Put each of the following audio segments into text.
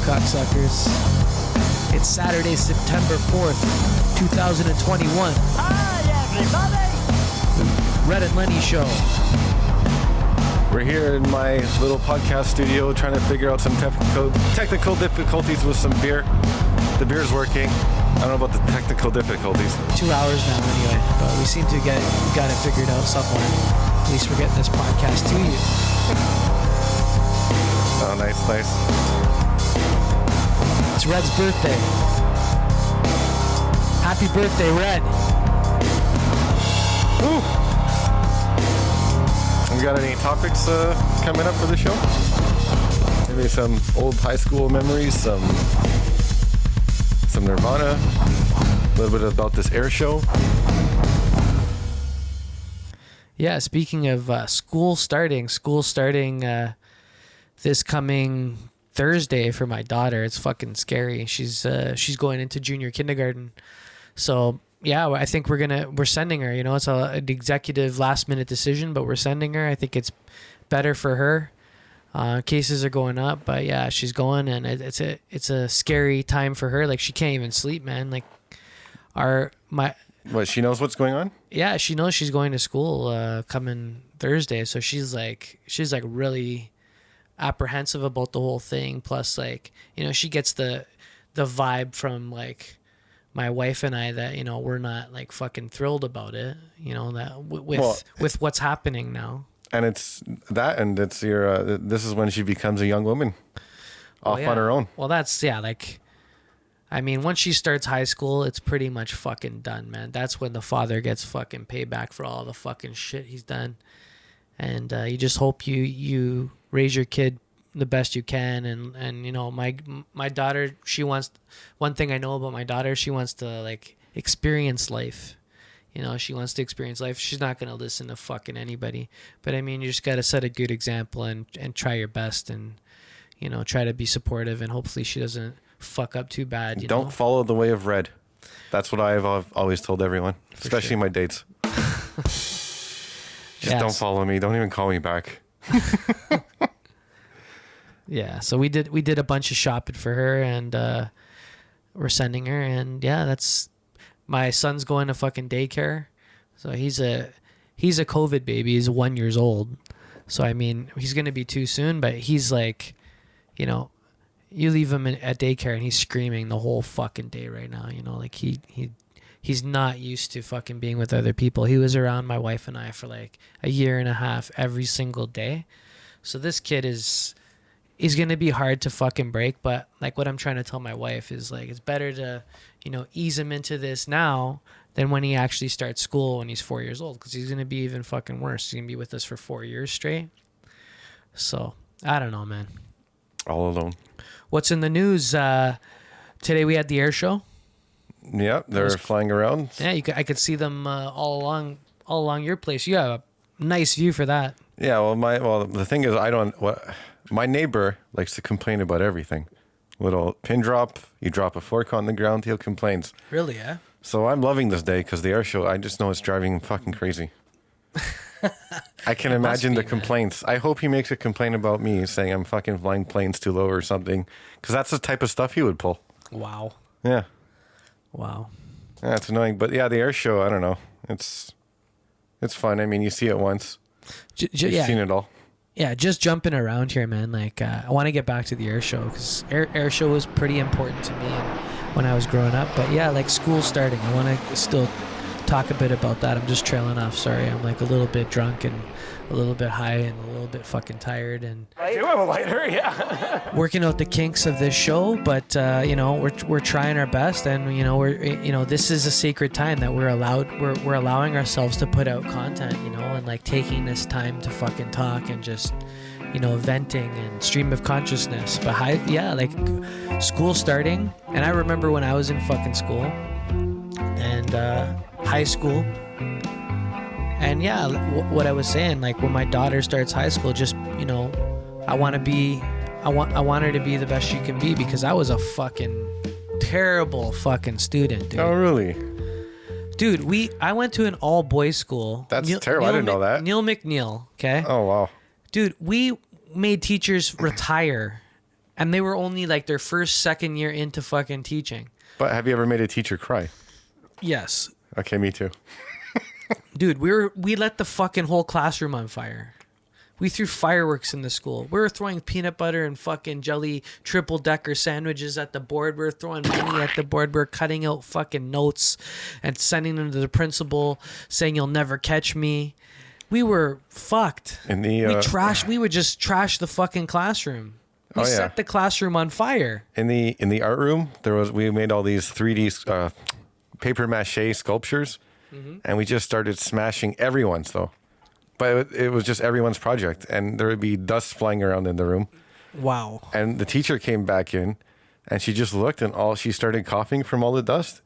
cocksuckers. It's Saturday, September 4th, 2021. Hi, everybody! Red Len Show. We're here in my little podcast studio trying to figure out some technical difficulties with some beer. The beer's working. I don't know about the technical difficulties. 2 hours now anyway, but we seem to got it figured out somewhere. At least we're getting this podcast to you. Oh, nice. It's Red's birthday. Happy birthday, Red. Woo! We got any topics coming up for the show? Maybe some old high school memories, some Nirvana, a little bit about this air show. Yeah, speaking of school starting this coming Thursday for my daughter. It's fucking scary. She's going into junior kindergarten. So yeah, I think we're sending her. You know, it's an executive last minute decision, but we're sending her. I think it's better for her. Cases are going up, but yeah, she's going, and it's a scary time for her. Like, she can't even sleep, man. Like, What, she knows what's going on? Yeah, she knows she's going to school coming Thursday, so she's really apprehensive about the whole thing. Plus, like, you know, she gets the vibe from like my wife and I that, you know, we're not like fucking thrilled about it, you know, that with what's happening now. And it's that, and it's your. This is when she becomes a young woman, off on her own. Well, that's like, I mean, once she starts high school, it's pretty much fucking done, man. That's when the father gets fucking payback for all the fucking shit he's done, and you just hope you raise your kid the best you can, and you know, my daughter, she wants, one thing I know about my daughter, she wants to like experience life. You know, she wants to experience life. She's not going to listen to fucking anybody. But, I mean, you just got to set a good example and try your best and, you know, try to be supportive. And hopefully she doesn't fuck up too bad. Don't follow the way of Red. That's what I've always told everyone, especially my dates. Don't follow me. Don't even call me back. Yeah, so we did a bunch of shopping for her, and we're sending her. And, yeah, that's... My son's going to fucking daycare, so he's a COVID baby. He's 1 year old, so I mean, he's gonna be too soon. But he's like, you know, you leave him at daycare and he's screaming the whole fucking day right now. You know, like he's not used to fucking being with other people. He was around my wife and I for like a year and a half every single day. So this kid is gonna be hard to fucking break. But like, what I'm trying to tell my wife is like, it's better to, you know, ease him into this now than when he actually starts school when he's 4 years old, because he's going to be even fucking worse. He's going to be with us for 4 years straight. So, I don't know, man. All alone. What's in the news? Today we had the air show. Yeah, they're flying around. Yeah, I could see them all along your place. You have a nice view for that. Yeah, well, the thing is, my neighbor likes to complain about everything. Little pin drop, you drop a fork on the ground, he'll complain. Really, yeah? So I'm loving this day because the air show, I just know it's driving him fucking crazy. I can imagine the complaints. I hope he makes a complaint about me saying I'm fucking flying planes too low or something, because that's the type of stuff he would pull. Wow. Yeah. Wow. Yeah, it's annoying. But yeah, the air show, I don't know. It's fun. I mean, you see it once. You've seen it all. Yeah, just jumping around here, man. Like, I want to get back to the air show because air show was pretty important to me when I was growing up. But yeah, like school starting, I want to still talk a bit about that. I'm just trailing off. Sorry, I'm like a little bit drunk and a little bit high and a little bit fucking tired. And I do have a lighter, yeah. Working out the kinks of this show, but you know, we're trying our best, and you know, this is a sacred time that we're allowing ourselves to put out content, you know, and like taking this time to fucking talk and just, you know, venting and stream of consciousness. But like school starting, and I remember when I was in fucking school and high school. And yeah, what I was saying, like when my daughter starts high school, just, you know, I want her to be the best she can be, because I was a fucking terrible fucking student, dude. Oh, really? Dude, I went to an all boys school. That's terrible. I didn't know that. Neil McNeil, okay? Oh, wow. Dude, we made teachers retire And they were only like their first, second year into fucking teaching. But have you ever made a teacher cry? Yes. Okay, me too. Dude, we let the fucking whole classroom on fire. We threw fireworks in the school. We were throwing peanut butter and fucking jelly triple-decker sandwiches at the board. We were throwing money at the board. We were cutting out fucking notes and sending them to the principal saying, "You'll never catch me." We were fucked. We would just trash the fucking classroom. We set the classroom on fire. In the art room, we made all these 3D paper mache sculptures, and we just started smashing everyone's though. But it was just everyone's project, and there would be dust flying around in the room. Wow. And the teacher came back in, and she just looked, and she started coughing from all the dust,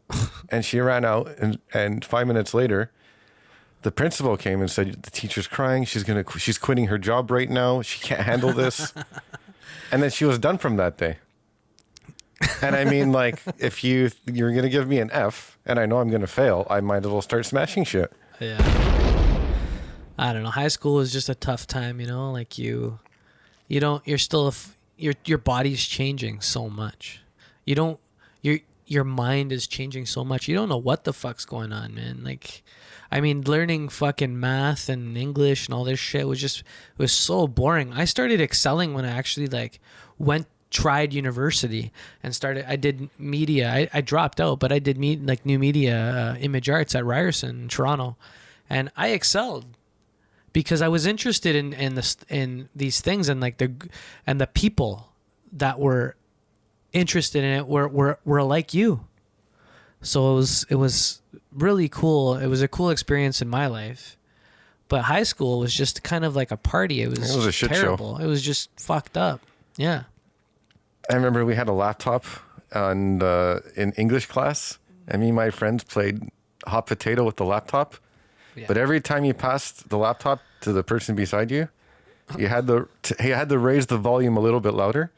and she ran out. And 5 minutes later, the principal came and said, "The teacher's crying. She's quitting her job right now. She can't handle this." And then she was done from that day. And I mean, like, if you're gonna give me an F, and I know I'm gonna fail, I might as well start smashing shit. Yeah. I don't know. High school is just a tough time, you know. Like your body's changing so much. Your mind is changing so much. You don't know what the fuck's going on, man. Like, I mean, learning fucking math and English and all this shit was so boring. I started excelling when I actually tried university and I did media. I dropped out, but I did new media, image arts at Ryerson in Toronto, and I excelled. Because I was interested in these things and the people that were interested in it were like you. So it was really cool. It was a cool experience in my life. But high school was just kind of like a party. It was a shit terrible. show. It was just fucked up. Yeah. I remember we had a laptop in English class, and me and my friends played hot potato with the laptop. Yeah. But every time you passed the laptop to the person beside you, he had to raise the volume a little bit louder,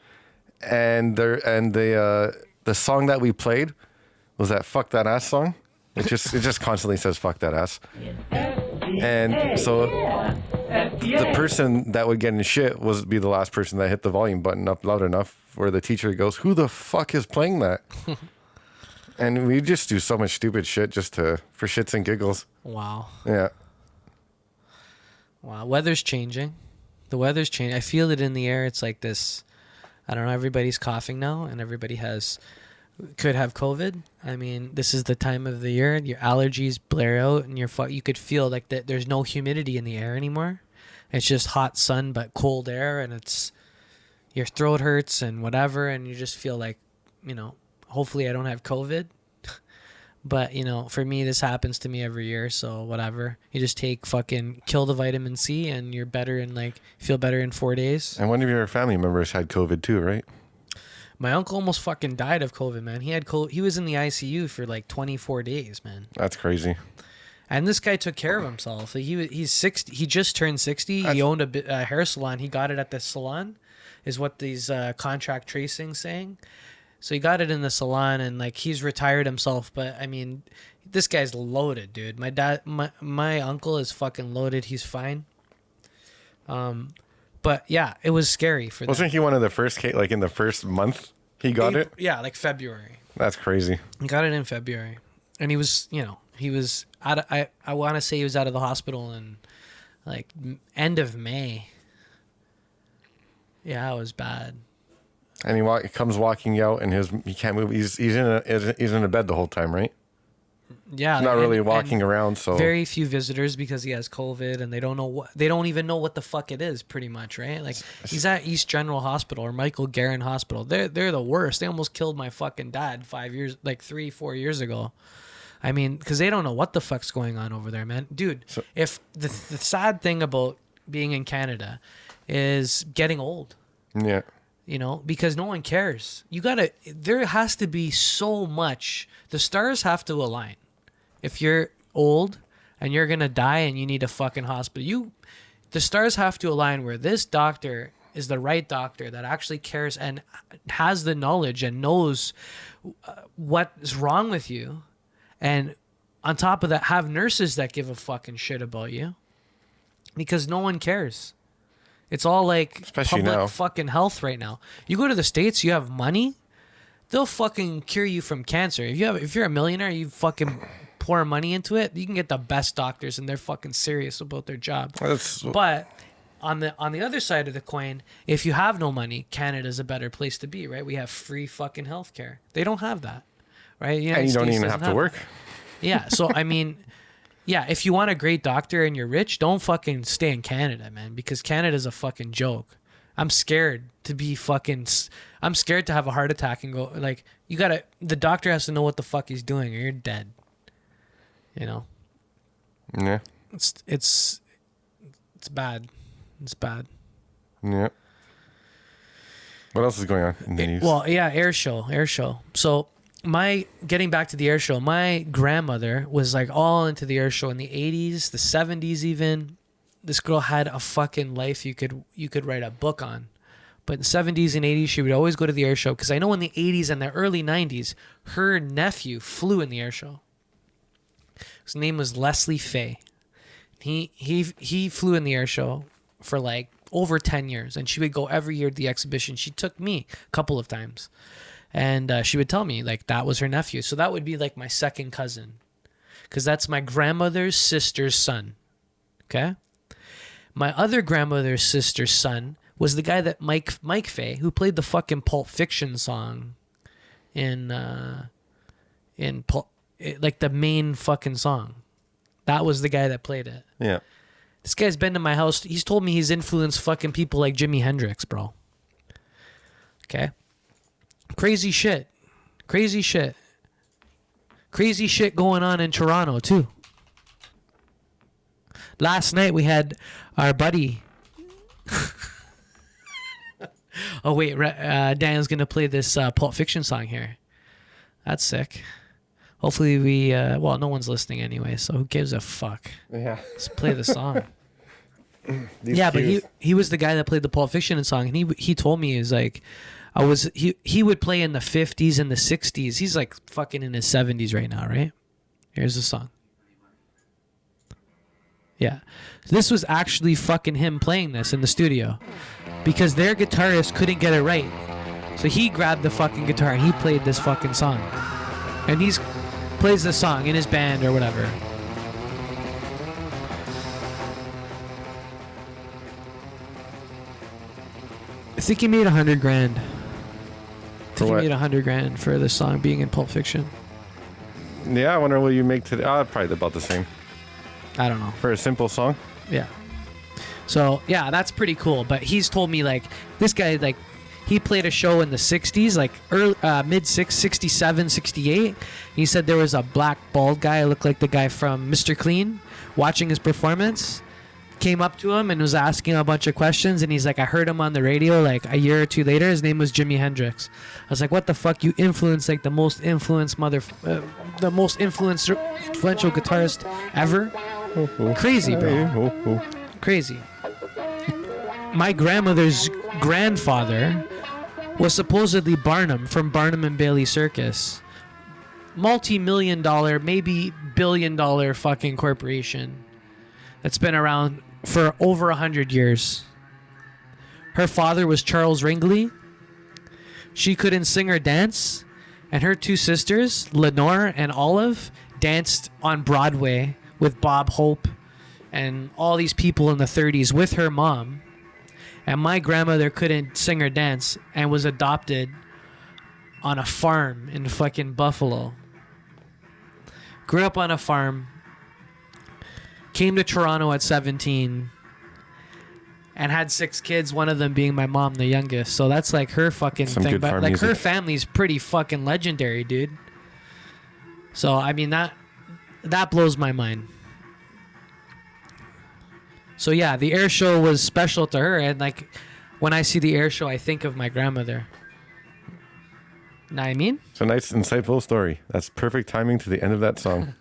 and the song that we played was that "Fuck That Ass" song. It just constantly says "Fuck That Ass," and so the person that would get in shit would be the last person that hit the volume button up loud enough where the teacher goes, "Who the fuck is playing that?" And we just do so much stupid shit for shits and giggles. Wow. Yeah. Wow. Weather's changing. The weather's changing. I feel it in the air. It's like this. I don't know. Everybody's coughing now, and everybody could have COVID. I mean, this is the time of the year. Your allergies blare out, and you could feel like that. There's no humidity in the air anymore. It's just hot sun but cold air, and your throat hurts and whatever, and you just feel like, hopefully I don't have COVID. But, for me, this happens to me every year. So whatever. You just kill the vitamin C and you're better feel better in 4 days. And one of your family members had COVID too, right? My uncle almost fucking died of COVID, man. He was in the ICU for 24 days, man. That's crazy. And this guy took care of himself. He's 60. He just turned 60. He owned a hair salon. He got it at the salon, is what these contract tracing saying. So he got it in the salon, and he's retired himself. But I mean, this guy's loaded, dude. My uncle is fucking loaded. He's fine. But yeah, it was scary for them. Wasn't he one of the first in the first month he got it? Yeah, February. That's crazy. He got it in February, and he was out of, I want to say he was out of the hospital in end of May. Yeah, it was bad. And he comes walking out, and he can't move. He's in a bed the whole time, right? Yeah, he's not really walking around. So very few visitors because he has COVID, and they don't even know what the fuck it is. Pretty much, right? He's at East General Hospital or Michael Garron Hospital. They're the worst. They almost killed my fucking dad 3-4 years ago. I mean, because they don't know what the fuck's going on over there, man. Dude, if the sad thing about being in Canada is getting old. Yeah. Because no one cares. There has to be so much. The stars have to align. If you're old and you're going to die and you need a fucking hospital, the stars have to align where this doctor is the right doctor that actually cares and has the knowledge and knows what is wrong with you. And on top of that, have nurses that give a fucking shit about you, because no one cares. It's all like Especially public now. fucking health right now. You go to the States, you have money, they'll fucking cure you from cancer. If you're a millionaire, you fucking pour money into it, you can get the best doctors and they're fucking serious about their job. But on the other side of the coin, if you have no money, Canada's a better place to be, right? We have free fucking healthcare. They don't have that, right? And you don't even have to work. That. Yeah, so I mean, yeah, if you want a great doctor and you're rich, don't fucking stay in Canada, man, because Canada's a fucking joke. I'm scared to I'm scared to have a heart attack and go, like, the doctor has to know what the fuck he's doing or you're dead. You know? Yeah. It's bad. It's bad. Yeah. What else is going on in the news? Well, yeah, air show. So getting back to the air show, my grandmother was like all into the air show in the 80s, the 70s even. This girl had a fucking life you could write a book on. But in the 70s and 80s, she would always go to the air show because I know in the 80s and the early 90s, her nephew flew in the air show. His name was Leslie Fay. He flew in the air show for like over 10 years, and she would go every year to the exhibition. She took me a couple of times. And she would tell me, like, that was her nephew. So that would be, like, my second cousin. Because that's my grandmother's sister's son. Okay? My other grandmother's sister's son was the guy that Mike Fay, who played the fucking Pulp Fiction song like, the main fucking song. That was the guy that played it. Yeah. This guy's been to my house. He's told me he's influenced fucking people like Jimi Hendrix, bro. Okay? Crazy shit going on in Toronto too. Last night we had our buddy. Oh wait, Daniel's gonna play this Pulp Fiction song here. That's sick. Hopefully no one's listening anyway, so who gives a fuck? Yeah. Let's play the song. Yeah, but he was the guy that played the Pulp Fiction song, and he told me, he's like, he would play in the 50s and the 60s. He's like fucking in his 70s right now, right? Here's the song. Yeah. This was actually fucking him playing this in the studio because their guitarist couldn't get it right. So he grabbed the fucking guitar and he played this fucking song. And he plays this song in his band or whatever. I think he made $100,000. I think he made $100,000 for this song being in Pulp Fiction. Yeah, I wonder what you make today. Probably about the same. I don't know. For a simple song? Yeah. So, yeah, that's pretty cool. But he's told me, like, this guy, like, he played a show in the 60s, like, mid-60s, 67, 68. He said there was a black, bald guy, looked like the guy from Mr. Clean, watching his performance. Came up to him and was asking a bunch of questions, and he's like, I heard him on the radio like a year or two later. His name was Jimi Hendrix. I was like, what the fuck? You influenced like the most influential guitarist ever? Crazy, bro. Crazy. My grandmother's grandfather was supposedly Barnum from Barnum and Bailey Circus. Multi-million-dollar, maybe billion-dollar fucking corporation that's been around for over 100 years. Her father was Charles Ringley. She couldn't sing or dance, and her two sisters, Lenore and Olive, danced on Broadway with Bob Hope and all these people in the 30s with her mom. And my grandmother couldn't sing or dance and was adopted on a farm in fucking Buffalo. Grew up on a farm. Came to Toronto at 17 and had 6 kids, one of them being my mom, the youngest. So that's like her fucking Some thing. good But farm like music. her family's pretty fucking legendary, dude. So I mean that blows my mind. So yeah, the air show was special to her, and like when I see the air show, I think of my grandmother. Know what I mean? It's a nice, insightful story. That's perfect timing to the end of that song.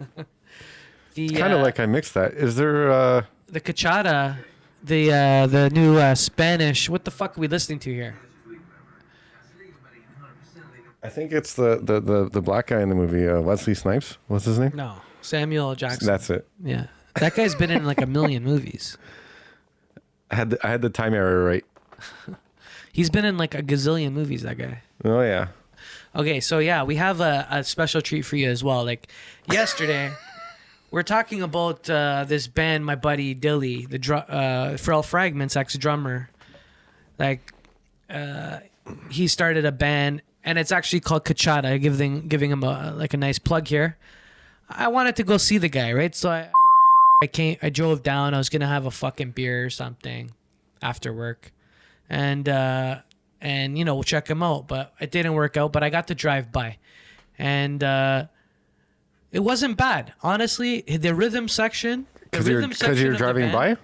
It's kind of like I mixed that. Is there the cachada, the new Spanish? What the fuck are we listening to here? I think it's the black guy in the movie, Wesley Snipes. What's his name? No, Samuel Jackson. That's it. Yeah, that guy's been in like a million movies. I had the time error right. He's been in like a gazillion movies, that guy. Oh yeah. Okay, so yeah, we have a special treat for you as well. Like yesterday, we're talking about this band, my buddy Dilly, for all Fragments, ex-drummer. Like, he started a band, and it's actually called Kachada. Giving him a nice plug here. I wanted to go see the guy, right? So I drove down. I was gonna have a fucking beer or something after work, and we'll check him out. But it didn't work out. But I got to drive by, and it wasn't bad, honestly. The rhythm section. Because you're driving by.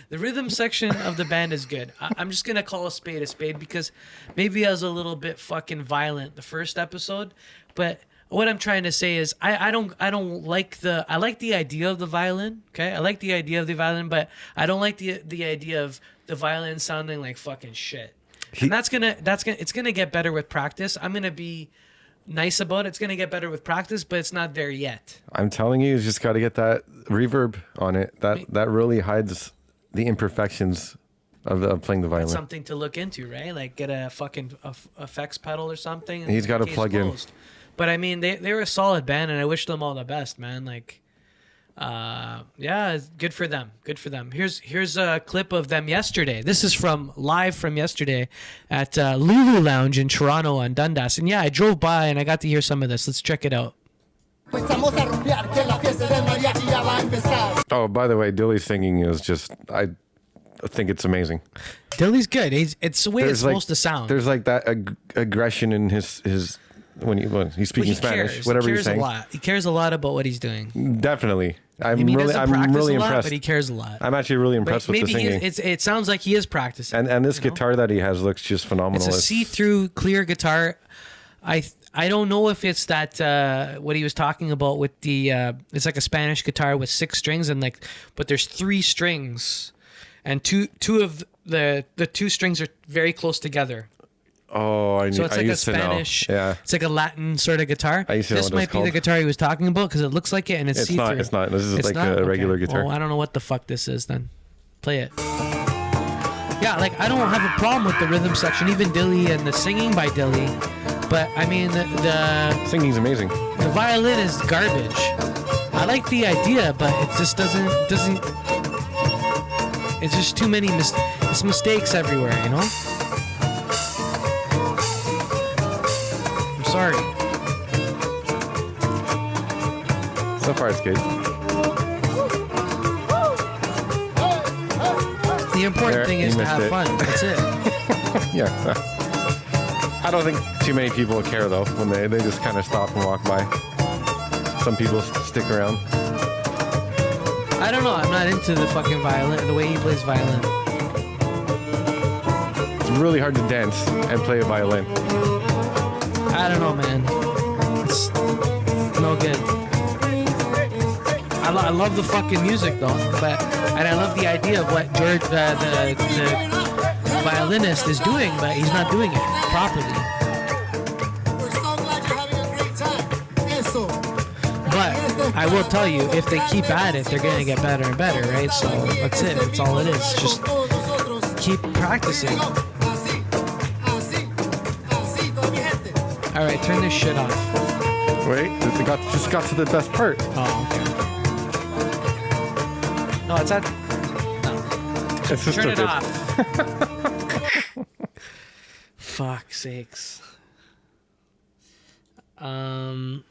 The rhythm section of the band is good. I'm just gonna call a spade because maybe I was a little bit fucking violent the first episode, but what I'm trying to say is I don't like I like the idea of the violin. Okay, I like the idea of the violin, but I don't like the idea of the violin sounding like fucking shit. And it's gonna get better with practice. I'm gonna be nice about it. It's gonna get better with practice, but it's not there yet. I'm telling you just got to get that reverb on it. That really hides the imperfections of playing the violin. That's something to look into, right? Like get a fucking effects pedal or something. He's got to plug in. But I mean, they were a solid band, and I wish them all the best, man. Like, yeah, good for them. Good for them. Here's a clip of them yesterday. This is live from yesterday at Lulu Lounge in Toronto on Dundas. And yeah, I drove by and I got to hear some of this. Let's check it out. Oh, by the way, Dilly's singing is just, I think it's amazing. Dilly's good. It's the way it's supposed to sound. There's like that aggression in his when he's speaking Spanish, whatever he's saying. He cares a lot about what he's doing. Definitely. I'm really really impressed. But he cares a lot. I'm actually really impressed with the singing. It sounds like he is practicing. And this guitar that he has looks just phenomenal. It's a see-through clear guitar. I don't know if it's that what he was talking about with the it's like a Spanish guitar with 6 strings but there's 3 strings, and two of the 2 strings are very close together. Oh, so it's like a Spanish, yeah. It's like a Latin sort of guitar. This might be the guitar he was talking about because it looks like it, and it's see-through. It's not. This is a regular guitar. Well, I don't know what the fuck this is then. Play it. Yeah, like I don't have a problem with the rhythm section, even Dilly and the singing by Dilly, but I mean the singing's amazing. The violin is garbage. I like the idea, but it just doesn't. It's just too many mistakes everywhere, you know. Sorry. So far, it's good. The important thing is to have fun. That's it. Yeah. I don't think too many people care, though, when they just kind of stop and walk by. Some people stick around. I don't know. I'm not into the fucking violin, the way he plays violin. It's really hard to dance and play a violin. I don't know, man. It's no good. I love the fucking music though, and I love the idea of what George, the violinist, is doing, but he's not doing it properly. We're so glad you're having a great time. Eso. But I will tell you, if they keep at it, they're gonna get better and better, right? So that's it. That's all it is. Just keep practicing. All right, turn this shit off. Wait, just got to the best part. Oh, okay. No, it's not. No. It's just turn it off. Fuck sakes. In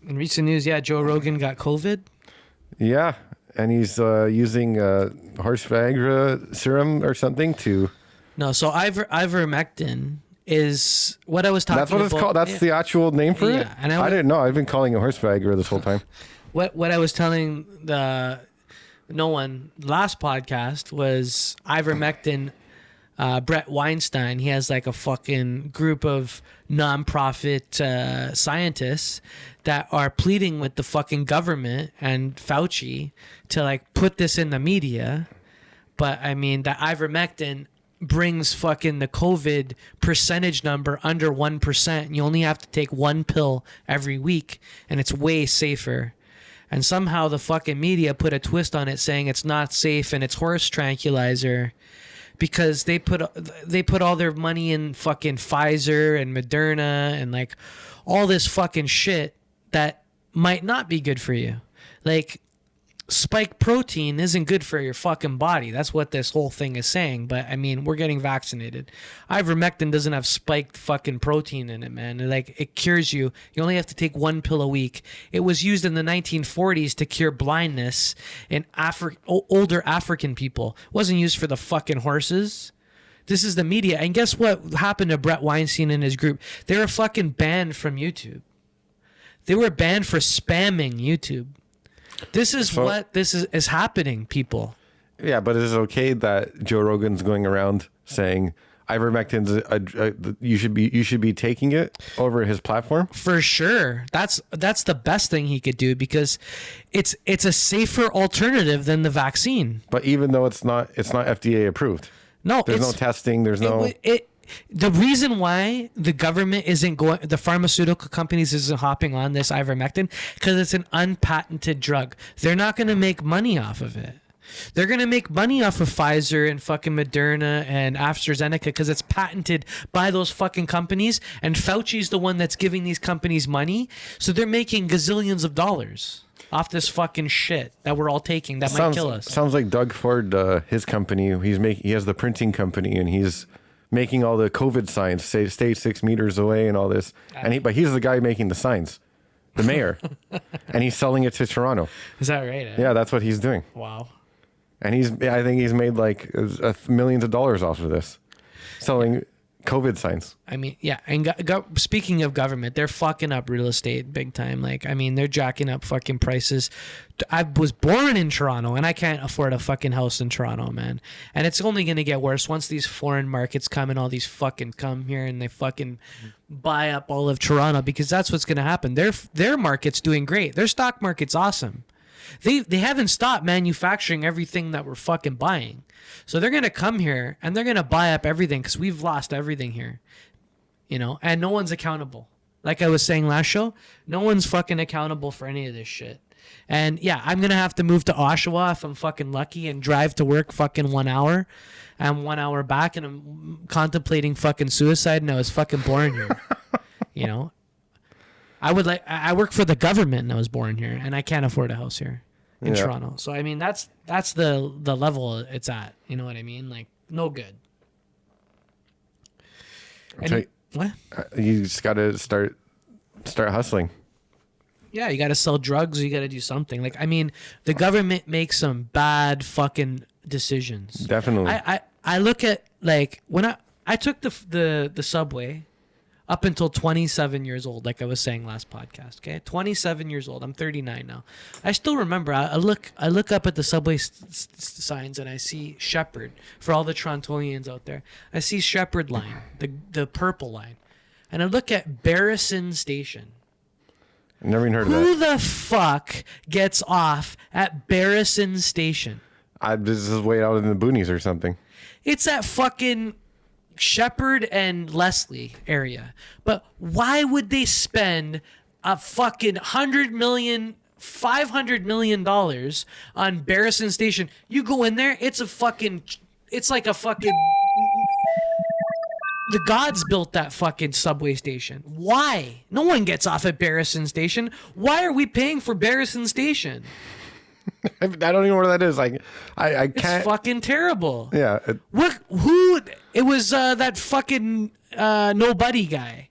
recent news, yeah, Joe Rogan got COVID. Yeah, and he's using horse Viagra serum or something to. No, so ivermectin is what I was talking about. That's what it's called. That's the actual name for it. And I didn't know. I've been calling it horse Viagra this whole time. What I was telling no one last podcast was ivermectin. Brett Weinstein, he has like a fucking group of nonprofit scientists that are pleading with the fucking government and Fauci to like put this in the media. But I mean, the ivermectin brings fucking the COVID percentage number under 1%. And you only have to take 1 pill every week, and it's way safer. And somehow the fucking media put a twist on it saying it's not safe and it's horse tranquilizer because they put all their money in fucking Pfizer and Moderna and like all this fucking shit that might not be good for you. Like spike protein isn't good for your fucking body. That's what this whole thing is saying. But I mean, we're getting vaccinated. Ivermectin doesn't have spiked fucking protein in it, man. Like it cures you. You only have to take 1 pill a week. It was used in the 1940s to cure blindness in older African people. It wasn't used for the fucking horses. This is the media. And guess what happened to Brett Weinstein and his group? They were fucking banned from YouTube. They were banned for spamming YouTube. This is what is happening, people. Yeah, but is it okay that Joe Rogan's going around saying ivermectin's you should be taking it over his platform? For sure. That's the best thing he could do because it's a safer alternative than the vaccine. But even though it's not FDA approved. No, there's no testing, there's no the reason why the government isn't going, the pharmaceutical companies isn't hopping on this ivermectin because it's an unpatented drug. They're not going to make money off of it. They're going to make money off of Pfizer and fucking Moderna and AstraZeneca because it's patented by those fucking companies. And Fauci's the one that's giving these companies money. So they're making gazillions of dollars off this fucking shit that we're all taking that might kill us. Sounds like Doug Ford, his company, he has the printing company and he's making all the COVID signs, stay 6 meters away and all this. But he's the guy making the signs, the mayor, and he's selling it to Toronto. Is that right? Yeah, that's what he's doing. Wow. And I think he's made like millions of dollars off of this, selling COVID signs. I mean, yeah. And speaking of government, they're fucking up real estate big time. Like, I mean, they're jacking up fucking prices. I was born in Toronto and I can't afford a fucking house in Toronto, man. And it's only going to get worse once these foreign markets come and all these fucking come here and they fucking buy up all of Toronto because that's what's going to happen. Their market's doing great. Their stock market's awesome. They haven't stopped manufacturing everything that we're fucking buying. So they're going to come here and they're going to buy up everything because we've lost everything here, and no one's accountable. Like I was saying last show, no one's fucking accountable for any of this shit. And yeah, I'm going to have to move to Oshawa if I'm fucking lucky and drive to work fucking 1 hour and 1 hour back. And I'm contemplating fucking suicide and I was fucking born here, I work for the government and I was born here and I can't afford a house here in Toronto. So, I mean, that's the level it's at. You know what I mean? Like, no good. What? You just got to start hustling. Yeah, you got to sell drugs. You got to do something. Like, I mean, the government makes some bad fucking decisions. Definitely. I look at, like, when I took the subway up until 27 years old, like I was saying last podcast, okay? 27 years old. I'm 39 now. I still remember, I look up at the subway signs and I see Shepherd. For all the Torontonians out there, I see Shepherd line, the purple line. And I look at Barrison Station. I've never even heard of that. Who the fuck gets off at Barrison Station? This is way out in the boonies or something. It's at fucking Shepherd and Leslie area. But why would they spend a fucking $500 million on Barrison Station? You go in there, it's like a fucking, the gods built that fucking subway station. Why? No one gets off at Barrison Station. Why are we paying for Barrison Station? I don't even know where that is. Like, I can't. It's fucking terrible. Yeah. It was that fucking nobody guy.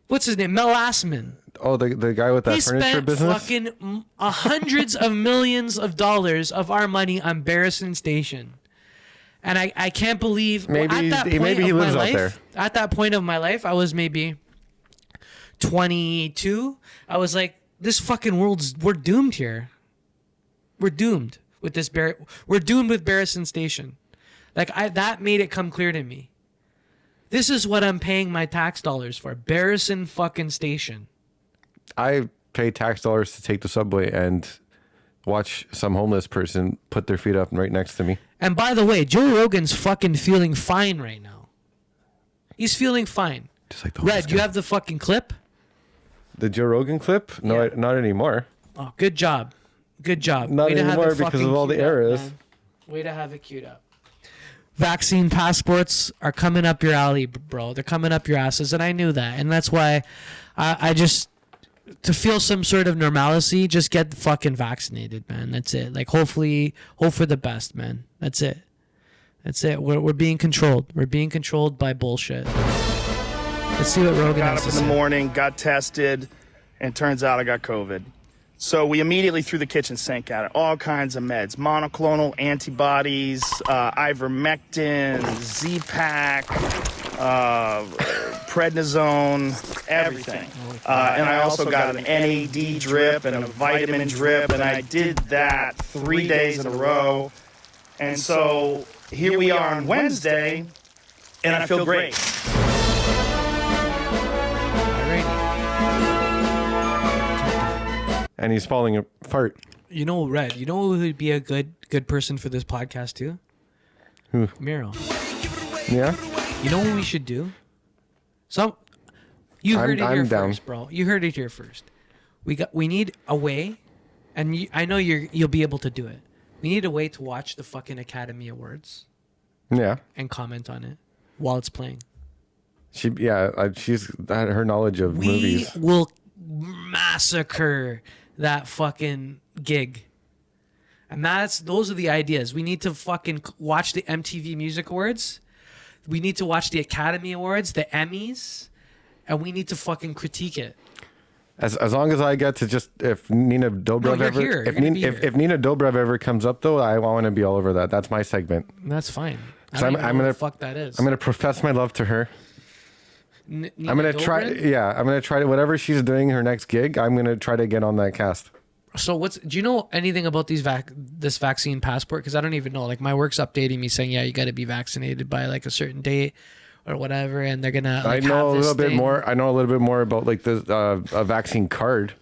What's his name? Mel Assman. Oh, the guy with that furniture business? He spent fucking hundreds of millions of dollars of our money on Barrison Station. And I can't believe... Maybe he lives out there. At that point of my life, I was maybe 22. I was like, this fucking we're doomed here. We're doomed with this. We're doomed with Barrison Station. Like that made it come clear to me. This is what I'm paying my tax dollars for. Barrison fucking Station. I pay tax dollars to take the subway and watch some homeless person put their feet up right next to me. And by the way, Joe Rogan's fucking feeling fine right now. He's feeling fine. Just like the Red, you have the fucking clip? The Joe Rogan clip? No, Yeah. not anymore. Oh, good job. Good job. Not Way to have anymore it because fucking of all the queued up, errors. man. Way to have it queued up. Vaccine passports are coming up your alley, bro. They're coming up your asses, and I knew that. And that's why I just, to feel some sort of normalcy, just get fucking vaccinated, man. That's it. Like, hopefully, hope for the best, man. That's it. That's it. We're being controlled. We're being controlled by bullshit. Let's see what Rogan Got has up to in the say. morning, got tested, and turns out I got COVID. So we immediately threw the kitchen sink at it. All kinds of meds, monoclonal antibodies, ivermectin, Z-Pak, prednisone, everything. And I also got an NAD drip and a vitamin drip, and I did that 3 days in a row. And so here we are on Wednesday, and I feel great. And he's falling apart. You know, Red, you know who would be a good person for this podcast too? Who? Miro. Yeah? You know what we should do? You heard it here I'm down. first, bro. You heard it here first. We need a way, and I know you'll be able to do it. We need a way to watch the fucking Academy Awards Yeah. and comment on it while it's playing. She's had her knowledge of movies. We will massacre that fucking gig. And those are the ideas. We need to fucking watch the MTV Music Awards. We need to watch the Academy Awards, the Emmys, and we need to fucking critique it. As long as I get to just, if Nina Dobrev you're ever, here. if, You're gonna Nina, be if, here. if Nina Dobrev ever comes up though, I want to be all over that. That's my segment. That's fine. I So don't I'm even know what gonna the fuck that is. I'm gonna profess my love to her. Nina I'm gonna try. Dobrev? Yeah, I'm gonna try to whatever she's doing her next gig. I'm gonna try to get on that cast. So do you know anything about this vaccine passport? Because I don't even know. Like, my work's updating me saying, yeah, you got to be vaccinated by like a certain date or whatever, and they're gonna. I Like, know have a this little bit thing. more. I know a little bit more about like the a vaccine card,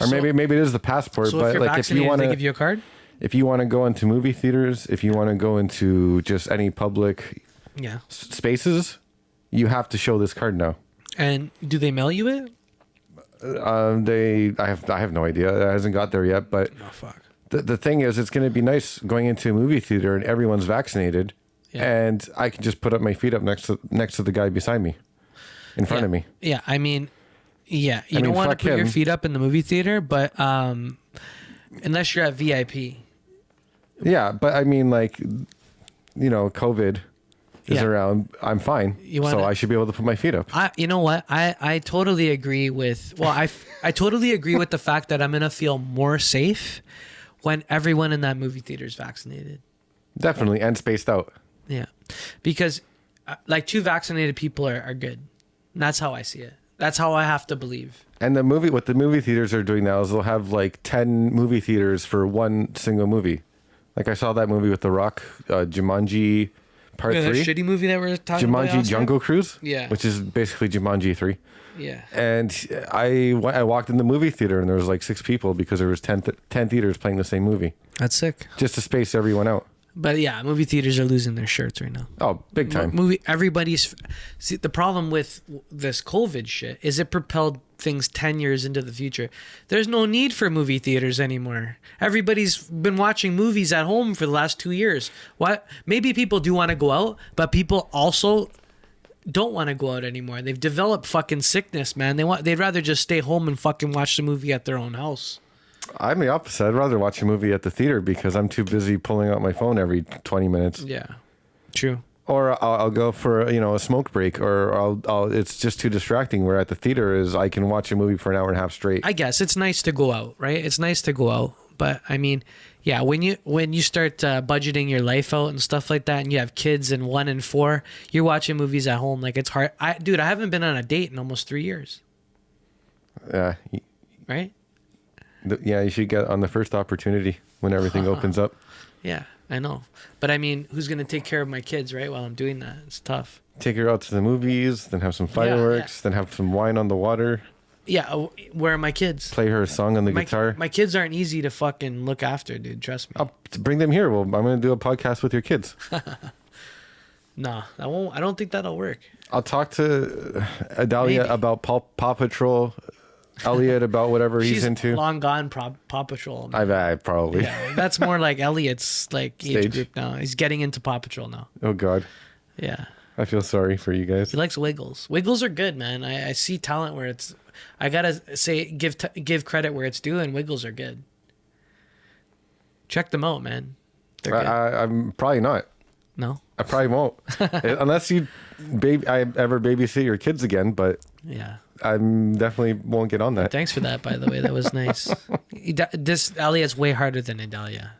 or So- maybe it is the passport. So but if you're like if vaccinated, you want they to give you a card. if you want to go into movie theaters, if you want to go into just any public Yeah. spaces, you have to show this card now. And do they mail you it? I have no idea. It hasn't got there yet. But Oh fuck. the thing is, it's going to be nice going into a movie theater and everyone's vaccinated, Yeah. and I can just put up my feet up next to the guy beside me, in front of me. Yeah, I mean, yeah, you I don't mean, want to fuck put your him. feet up in the movie theater, but unless you're at VIP. Yeah, but I mean, like, COVID is Yeah. around. I'm fine, wanna- so I should be able to put my feet up. You know what? I totally agree with. Well, I totally agree with the fact that I'm gonna feel more safe when everyone in that movie theater is vaccinated. Definitely, and spaced out. Yeah, because like 2 vaccinated people are good. And that's how I see it. That's how I have to believe. And what the movie theaters are doing now is they'll have like 10 movie theaters for one single movie. Like I saw that movie with The Rock, Jumanji Part Yeah, that 3. shitty movie that we're talking about. Jumanji Oscar? Jungle Cruise, Yeah. which is basically Jumanji 3. Yeah. And I walked in the movie theater and there was like 6 people because there was 10 theaters playing the same movie, That's sick. just to space everyone out. But yeah, movie theaters are losing their shirts right now. Oh, big time. See, the problem with this COVID shit is it propelled things 10 years into the future. There's no need for movie theaters anymore. Everybody's been watching movies at home for the last 2 years. What? Maybe people do want to go out, but people also don't want to go out anymore. They've developed fucking sickness, man. They'd rather just stay home and fucking watch the movie at their own house. I'm the opposite. I'd rather watch a movie at the theater because I'm too busy pulling out my phone every 20 minutes. Yeah. True. Or I'll go for a smoke break, or I'll it's just too distracting. Where at the theater is I can watch a movie for an hour and a half straight. I guess it's nice to go out, right? It's nice to go out, but I mean, yeah, when you start budgeting your life out and stuff like that, and you have kids and 1 and 4, you're watching movies at home. Like, it's hard. I haven't been on a date in almost 3 years, Yeah, right? you should get on the first opportunity when everything opens up. Yeah, I know. But I mean, who's gonna take care of my kids, right? While I'm doing that, it's tough. Take her out to the movies, then have some fireworks, then have some wine on the water. Yeah, where are my kids? Play her a song on the guitar. My kids aren't easy to fucking look after, dude. Trust me. I'll bring them here. Well, I'm going to do a podcast with your kids. Nah, that won't. I don't think that'll work. I'll talk to Adalia Maybe. about Paw Patrol Elliot about whatever he's She's into. long gone Paw Patrol. Man. I probably. Yeah, that's more like Elliot's like age Stage. group now. He's getting into Paw Patrol now. Oh God, Yeah. I feel sorry for you guys. He likes Wiggles. Wiggles are good, man. I see talent where it's. I gotta say, give credit where it's due, and Wiggles are good. Check them out, man. They're good. I'm probably not. No. I probably won't, unless I ever babysit your kids again. But Yeah. I'm definitely won't get on that. Thanks for that, by the way. That was nice. This Elliot's way harder than Adalia.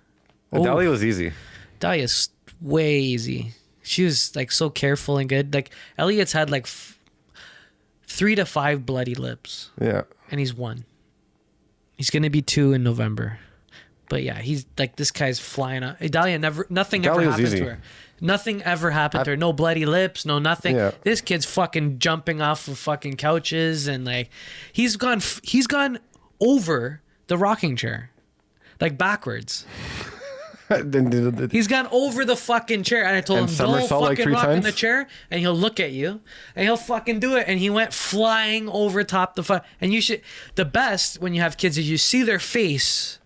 Dahlia was easy. Dahlia's way easy. She was like so careful and good. Like Elliot's had like 3 to 5 bloody lips, Yeah. and he's 1. He's gonna be 2 in November. But yeah, he's like, this guy's flying up. Dahlia nothing ever Dahlia's happened easy. to her. Nothing ever happened to her. No bloody lips, no nothing. Yeah. This kid's fucking jumping off of fucking couches, and like he's gone over the rocking chair, like backwards. He's gone over the fucking chair, and I told And him, don't somersault like fucking 3 rock in times? the chair, and he'll look at you, and he'll fucking do it, and he went flying over top the and you should, the best when you have kids is you see their face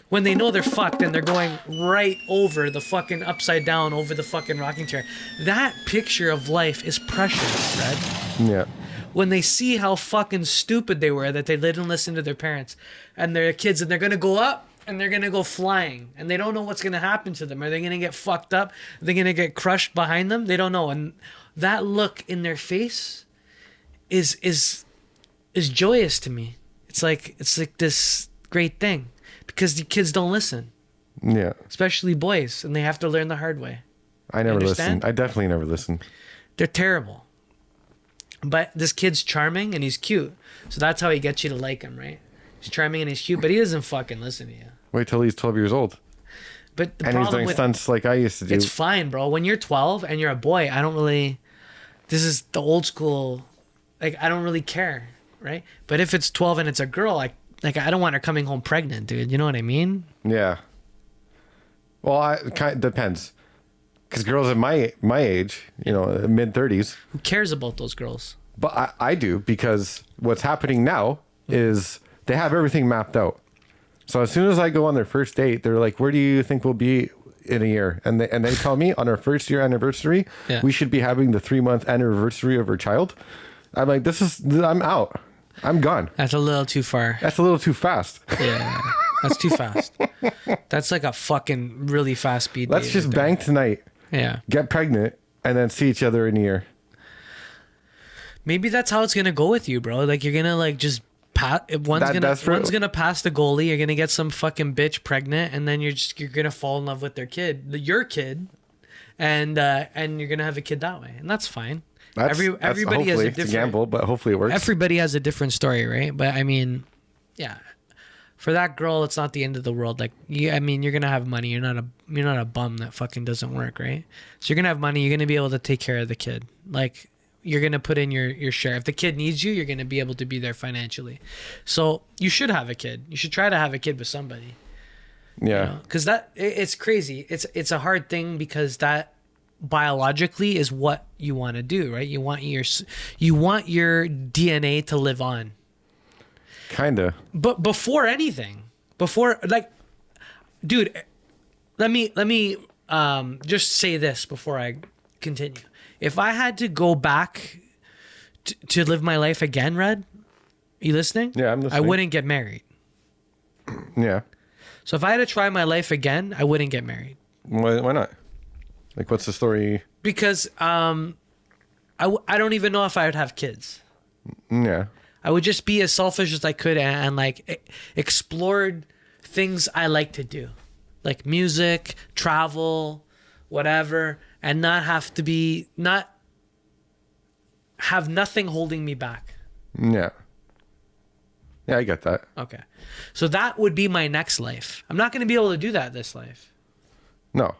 when they know they're fucked and they're going right over the fucking upside down over the fucking rocking chair. That picture of life is precious, Red. Yeah. When they see how fucking stupid they were, that they didn't listen to their parents and their kids, and they're gonna go up and they're gonna go flying, and they don't know what's gonna happen to them. Are they gonna get fucked up? Are they gonna get crushed behind them? They don't know. And that look in their face is joyous to me. It's like this great thing, because the kids don't listen, Yeah. especially boys, and they have to learn the hard way. I never understand? listened. I definitely never listened. They're terrible. But this kid's charming and he's cute. So that's how he gets you to like him, right? He's charming and he's cute, but he doesn't fucking listen to you. Wait till he's 12 years old. But the And he's problem doing with stunts like I used to do. it's fine, bro. When you're 12 and you're a boy, I don't really, this is the old school, like I don't really care, right? But if it's 12 and it's a girl, I don't want her coming home pregnant, dude. You know what I mean? Yeah. Well, it kind of depends. Because girls at my age, mid 30s. Who cares about those girls? But I do, because what's happening now is they have everything mapped out. So as soon as I go on their first date, they're like, where do you think we'll be in a year? And they tell me on our first year anniversary, Yeah. we should be having the 3-month anniversary of our child. I'm like, I'm out. I'm gone. That's a little too far. That's a little too fast. Yeah, that's too fast. That's like a fucking really fast speed. Let's date just right there. bang tonight, Yeah. get pregnant, and then see each other in a year. Maybe that's how it's gonna go with you, bro. Like you're gonna like just one's gonna pass the goalie. You're gonna get some fucking bitch pregnant, and then you're gonna fall in love with your kid, and you're gonna have a kid that way, and that's fine. Everybody has a hopefully it's different a gamble, but hopefully it works. Everybody has a different story, right? But I mean, yeah, for that girl, it's not the end of the world. Like, I mean, you're gonna have money. You're not a bum that fucking doesn't work, right? So you're gonna have money. You're gonna be able to take care of the kid. Like, you're gonna put in your share. If the kid needs you, you're gonna be able to be there financially. So you should have a kid. You should try to have a kid with somebody. Yeah. Because it's crazy. It's a hard thing, because that biologically is what you want to do, right? You want your DNA to live on. Kinda. But before anything, dude, let me just say this before I continue. If I had to go back to live my life again, Red, you listening? Yeah, I'm listening. I wouldn't get married. Yeah. So if I had to try my life again, I wouldn't get married. Why not? Like, what's the story? Because I don't even know if I would have kids. Yeah. I would just be as selfish as I could and like explored things I like to do, like music, travel, whatever, and not have nothing holding me back. Yeah. Yeah, I get that. Okay. So that would be my next life. I'm not going to be able to do that this life. No.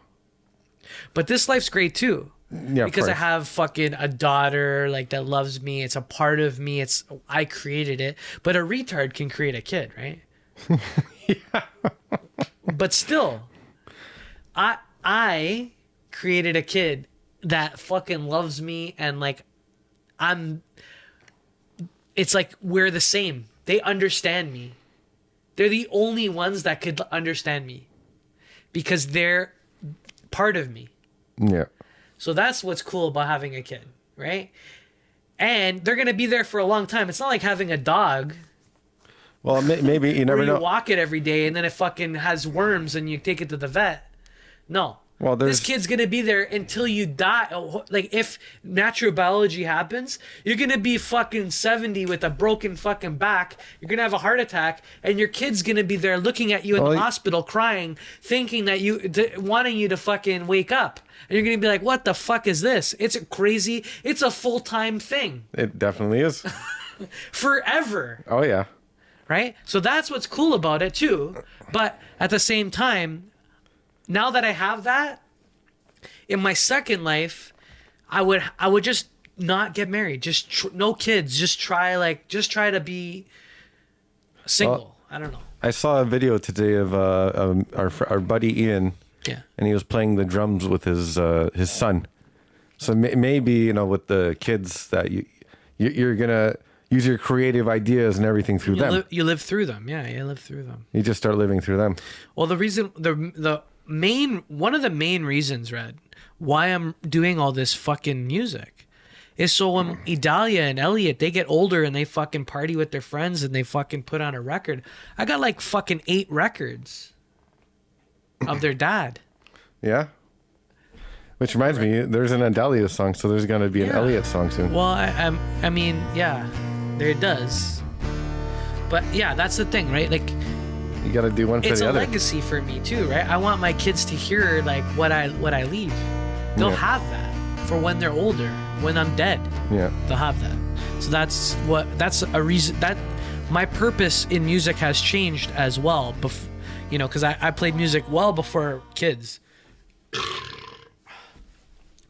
But this life's great too. Yeah, of because I course. have fucking a daughter like that loves me. It's a part of me. I created it. But a retard can create a kid, right? Yeah. But still, I created a kid that fucking loves me, and like it's like we're the same. They understand me. They're the only ones that could understand me because they're part of me. Yeah. So that's what's cool about having a kid, right? And they're gonna be there for a long time. It's not like having a dog. Well, maybe you never where you know. walk it every day and then it fucking has worms and you take it to the vet. No. Well, this kid's gonna be there until you die. Like if natural biology happens, you're gonna be fucking 70 with a broken fucking back. You're gonna have a heart attack, and your kid's gonna be there looking at you in the hospital, crying, thinking that wanting you to fucking wake up. And you're gonna be like, "What the fuck is this?" It's crazy. It's a full-time thing. It definitely is. Forever. Oh yeah. Right? So that's what's cool about it too. But at the same time, now that I have that, in my second life, I would just not get married. Just no kids. Just try to be single. Well, I don't know. I saw a video today of our buddy Ian. Yeah. And he was playing the drums with his son. So maybe with the kids that you're gonna use your creative ideas and everything through them. You live through them. Yeah, you live through them. You just start living through them. Well, the reason one of the main reasons, Red, why I'm doing all this fucking music is so when Idalia and Elliot, they get older and they fucking party with their friends and they fucking put on a record. I got like fucking 8 records of their dad. Yeah. Which reminds me, there's an Idalia song, so there's gonna be an Elliot song soon. Well, I mean, yeah, there it does. But yeah, that's the thing, right? Like, you got to do one for it's the a other. legacy for me too, right? I want my kids to hear like what I leave. They'll have that for when they're older, when I'm dead. Yeah. They'll have that. So that's a reason that my purpose in music has changed as well. Because I played music well before kids.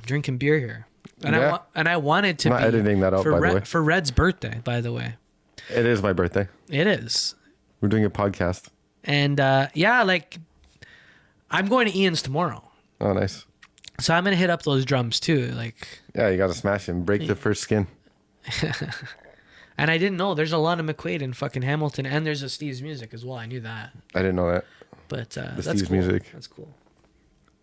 Drinking beer here, and I wanted to. I'm not editing that out, by the way. For Red's birthday, by the way. It is my birthday. It is. We're doing a podcast. And like I'm going to Ian's tomorrow. Oh, nice. So I'm gonna hit up those drums too, like. Yeah, you got to smash him, break the first skin. And I didn't know there's a Lana McQuaid in fucking Hamilton, and there's a Steve's Music as well. I knew that. I didn't know that. But that's Steve's cool. Music. That's cool.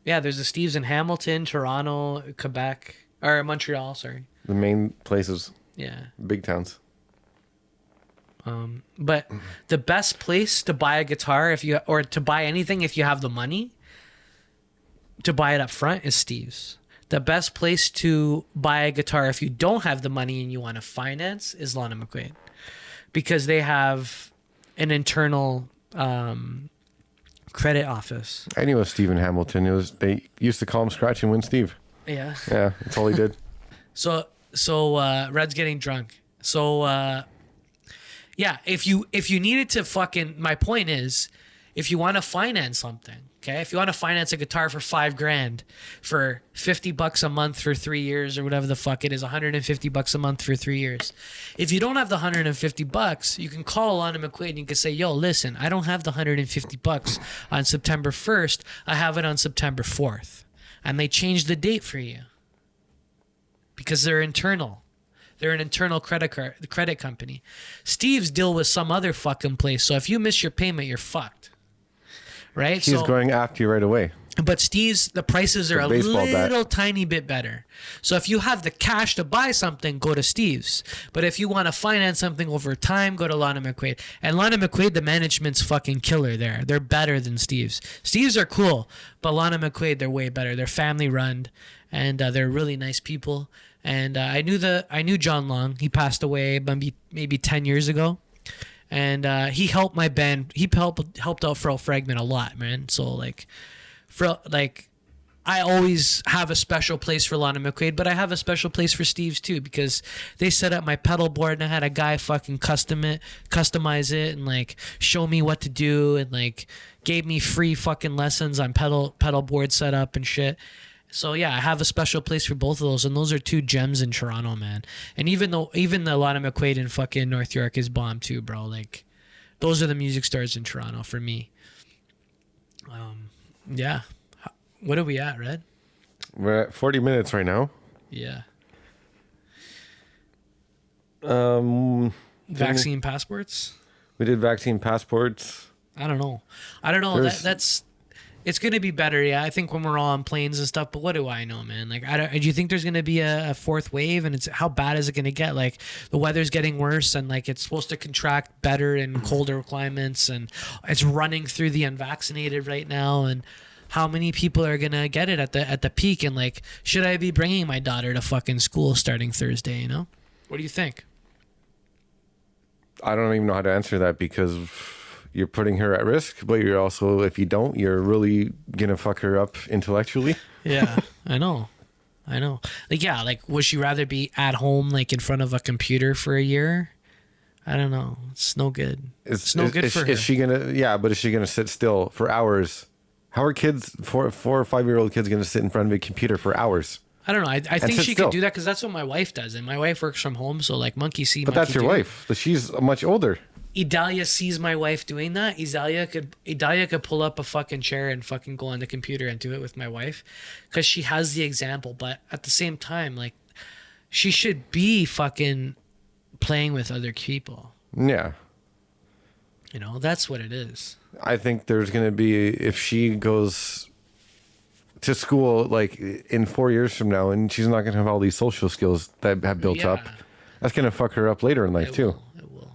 Yeah, there's a Steve's in Hamilton, Toronto, Quebec, or Montreal. Sorry. The main places. Yeah. Big towns. But the best place to buy a guitar or to buy anything if you have the money to buy it up front is Steve's. The best place to buy a guitar if you don't have the money and you want to finance is Lana McQuaid, because they have an internal credit office. I knew a Stephen Hamilton. They used to call him Scratch and Win Steve. Yeah. Yeah, that's all he did. So Red's getting drunk. So yeah, if you needed to fucking, my point is, if you want to finance something, okay, if you want to finance a guitar for $5,000 for $50 a month for 3 years or whatever the fuck it is, $150 a month for 3 years. If you don't have the $150, you can call Lana McQuaid and you can say, yo, listen, I don't have the $150 on September 1st. I have it on September 4th. And they change the date for you because they're internal. They're an internal credit company. Steve's deal with some other fucking place. So if you miss your payment, you're fucked. Right? He's going after you right away. But Steve's, the prices are a little tiny bit better. So if you have the cash to buy something, go to Steve's. But if you want to finance something over time, go to Lana McQuaid. And Lana McQuaid, the management's fucking killer there. They're better than Steve's. Steve's are cool, but Lana McQuaid, they're way better. They're family run, and they're really nice people. And I knew John Long. He passed away maybe 10 years ago. And he helped my band. He helped out Fro Fragment a lot, man. So I always have a special place for Lana McQuaid, but I have a special place for Steve's too, because they set up my pedal board and I had a guy fucking customize it and like show me what to do and like gave me free fucking lessons on pedal board setup and shit. So yeah, I have a special place for both of those, and those are 2 gems in Toronto, man. And even the Lana McQuaid in fucking North York is bomb too, bro. Like, those are the music stores in Toronto for me. Yeah. What are we at, Red? We're at 40 minutes right now. Yeah. vaccine passports. We did vaccine passports. I don't know. That's it's gonna be better. Yeah, I think when we're all on planes and stuff. But what do I know, man? Like, do you think there's gonna be a fourth wave? And it's how bad is it gonna get? Like, the weather's getting worse, and like it's supposed to contract better in colder climates, and it's running through the unvaccinated right now. And how many people are gonna get it at the peak? And like, should I be bringing my daughter to fucking school starting Thursday? You know, what do you think? I don't even know how to answer that because you're putting her at risk, but you're also, if you don't, you're really gonna fuck her up intellectually. Yeah, I know. Like, yeah, like, would she rather be at home, like, in front of a computer for a year? I don't know. It's no good. It's no good for her. Is she gonna? Yeah, but is she gonna sit still for hours? How are kids, 4 or 5 year old kids, gonna sit in front of a computer for hours? I don't know. I think she still could do that because that's what my wife does, and my wife works from home, so like monkey see. But monkey that's your do. wife. But she's much older. Idalia sees my wife doing that. Idalia could pull up a fucking chair and fucking go on the computer and do it with my wife because she has the example. But at the same time, like, she should be fucking playing with other people. Yeah. You know, that's what it is. I think there's going to be, if she goes to school like in 4 years from now and she's not going to have all these social skills that have built up, that's going to fuck her up later in life too. It will.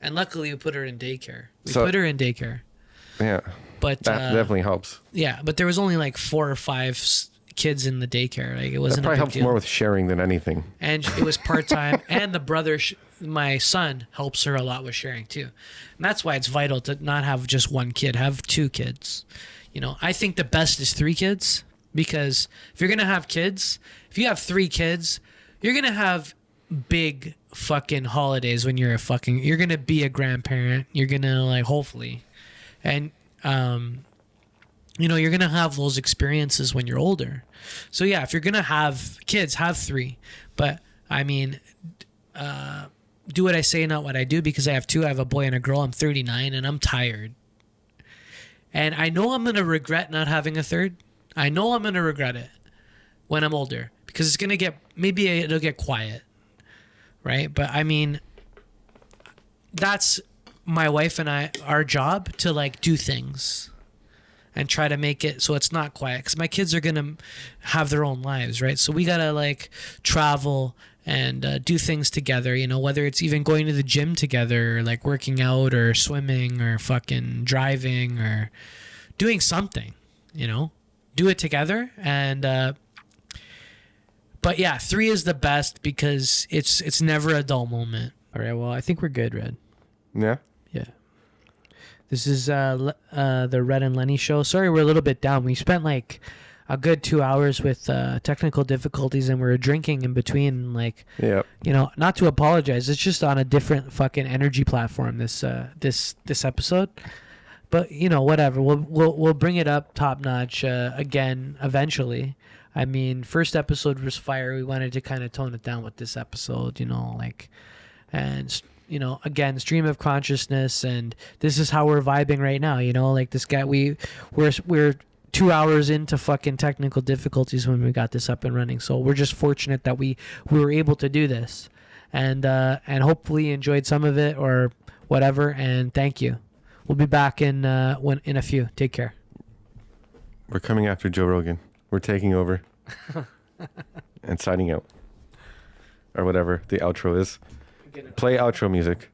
And luckily we put her in daycare. Yeah. But that definitely helps. Yeah, but there was only like 4 or 5 kids in the daycare. Like, it wasn't That probably a big helps deal. more with sharing than anything. And it was part-time. And the brother, my son, helps her a lot with sharing too. And that's why it's vital to not have just one kid, have 2 kids. You know, I think the best is 3 kids, because if you're going to have kids, if you have 3 kids, you're going to have big fucking holidays when you're you're going to be a grandparent. You're going to, like, hopefully. And, you know, you're going to have those experiences when you're older. So yeah, if you're going to have kids, have 3. But I mean, do what I say, not what I do, because I have 2. I have a boy and a girl. I'm 39 and I'm tired. And I know I'm going to regret not having a 3rd. I know I'm going to regret it when I'm older, because it's going to get, maybe it'll get quiet. Right? But I mean, that's my wife and our job, to like do things and try to make it so it's not quiet, because my kids are going to have their own lives, right? So we got to like travel and do things together, you know, whether it's even going to the gym together, or like working out or swimming or fucking driving or doing something, you know, do it together. And, but yeah, 3 is the best because it's never a dull moment. All right. Well, I think we're good, Red. Yeah. Yeah. This is the Red Len Show. Sorry, we're a little bit down. We spent like a good 2 hours with technical difficulties, and we were drinking in between. Like, Yeah. you know, not to apologize. It's just on a different fucking energy platform. This episode, but you know, whatever. We'll bring it up top notch again eventually. I mean, first episode was fire. We wanted to kind of tone it down with this episode. You know, like, and you know, again, stream of consciousness, and this is how we're vibing right now. You know, like this guy, we're 2 hours into fucking technical difficulties when we got this up and running. So we're just fortunate that we were able to do this, and hopefully you enjoyed some of it or whatever. And thank you. We'll be back in a few. Take care. We're coming after Joe Rogan. We're taking over and signing out, or whatever the outro is. Play outro music.